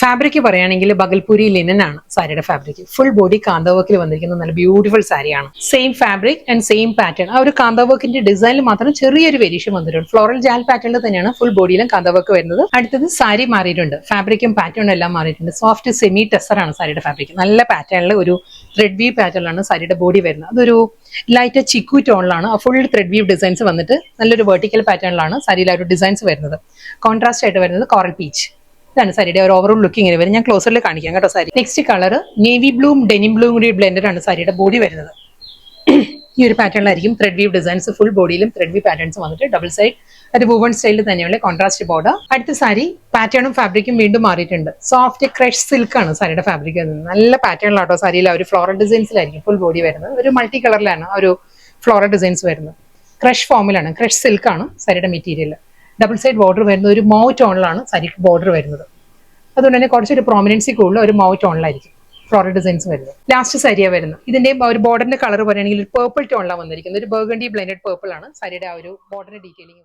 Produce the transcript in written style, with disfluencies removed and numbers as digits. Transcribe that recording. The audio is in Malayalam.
ഫാബ്രിക് പറയുകയാണെങ്കിൽ ബഗൽപൂരി ലിനൻ ആണ് സാരിയുടെ ഫാബ്രിക്. ഫുൾ ബോഡി കാന്ത വർക്കിൽ വന്നിരിക്കുന്ന നല്ല ബ്യൂട്ടിഫുൾ സാരിയാണ്. Same fabric and same pattern. ആ ഒരു കാന്ത വർക്കിന്റെ ഡിസൈനിൽ മാത്രം ചെറിയൊരു വേരിയേഷൻ വന്നിട്ടുണ്ട്. ഫ്ലോറൽ ജാൽ പാറ്റേണിൽ തന്നെയാണ് ഫുൾ ബോഡിയിലും കാന്ത വർക്ക് വരുന്നത്. അടുത്തത് സാരി മാറിയിട്ടുണ്ട്, ഫാബ്രിക്കും പാറ്റേണും എല്ലാം മാറിയിട്ടുണ്ട്. സോഫ്റ്റ് സെമി ടെസർ ആണ് സാരിയുടെ ഫാബ്രിക്. നല്ല പാറ്റേണിൽ ഒരു ത്രെഡ് വീവ് പാറ്റേണിലാണ് സാരിയുടെ ബോഡി വരുന്നത്. അതൊരു ലൈറ്റ് ചിക്കു ടോണിലാണ് ഫുൾ ത്രെഡ് വീവ് ഡിസൈൻസ് വന്നിട്ട് നല്ലൊരു വെർട്ടിക്കൽ പാറ്റേണിലാണ് സാരിയിൽ ആ ഒരു ഡിസൈൻസ് വരുന്നത്. കോൺട്രാസ്റ്റ് ആയിട്ട് വരുന്നത് കോറൽ പീച്ച്. ഇതാണ് സാരിയുടെ ഒരു ഓവറോൾ ലുക്ക് ഇങ്ങനെ വരും. ഞാൻ ക്ലോസറിൽ കാണിക്കാം കേട്ടോ സാരി. നെക്സ്റ്റ് കളർ നേവി ബ്ലൂം ഡെനിം ബ്ലൂം കൂടി ബ്ലെൻഡഡ് ആണ് സാരിയുടെ ബോഡി വരുന്നത്. ഈ ഒരു പാറ്റേണിലായിരിക്കും ത്രെഡ് വീവ് ഡിസൈൻസ് ഫുൾ ബോഡിയിലും ത്രെഡ് വീവ് പാറ്റേൺസ് വന്നിട്ട് ഡബിൾ സൈഡ് അത് വുവൺ സ്റ്റൈലിൽ തന്നെയുള്ള കോൺട്രാസ്റ്റ് ബോർഡർ. അടുത്ത സാരി പാറ്റേണും ഫാബ്രിക്കും വീണ്ടും മാറിയിട്ടുണ്ട്. സോഫ്റ്റ് ക്രഷ് സിൽക്ക് ആണ് സാരിയുടെ ഫാബ്രിക് വരുന്നത്. നല്ല പാറ്റേണിലാട്ടോ സാരിയിൽ ഒരു ഫ്ലോറൽ ഡിസൈൻസിലായിരിക്കും ഫുൾ ബോഡി വരുന്നത്. ഒരു മൾട്ടി കളറിലാണ് ഒരു ഫ്ലോറൽ ഡിസൈൻസ് വരുന്നത്. ക്രഷ് ഫോമിലാണ്, ക്രഷ് സിൽക്ക് ആണ് സാരിയുടെ മെറ്റീരിയൽ. ഡബിൾ സൈഡ് ബോർഡർ വരുന്നത് ഒരു മൗ ടോണിലാണ് സാരിക്ക് ബോർഡർ വരുന്നത്. അതുകൊണ്ട് തന്നെ കുറച്ചൊരു പ്രോമിനൻസി കൂടുതൽ ഒരു മൗ ടോണിലായിരിക്കും ഫ്ലോറൽ ഡിസൈൻസ് വരുന്നത്. ലാസ്റ്റ് സാരിയാണ് വരുന്നത്. ഇതിന്റെ ഒരു ബോർഡറിന്റെ കളർ പറയുകയാണെങ്കിൽ ഒരു പേർപ്പിൾ ടോണിലാണ് വന്നിരിക്കുന്നത്. ഒരു ബർഗണ്ടി ബ്ലെൻഡഡ് പേർപ്പിൾ ആണ് സാരിയുടെ ആ ഒരു ബോർഡറിന്റെ ഡീറ്റെയിലിംഗ്.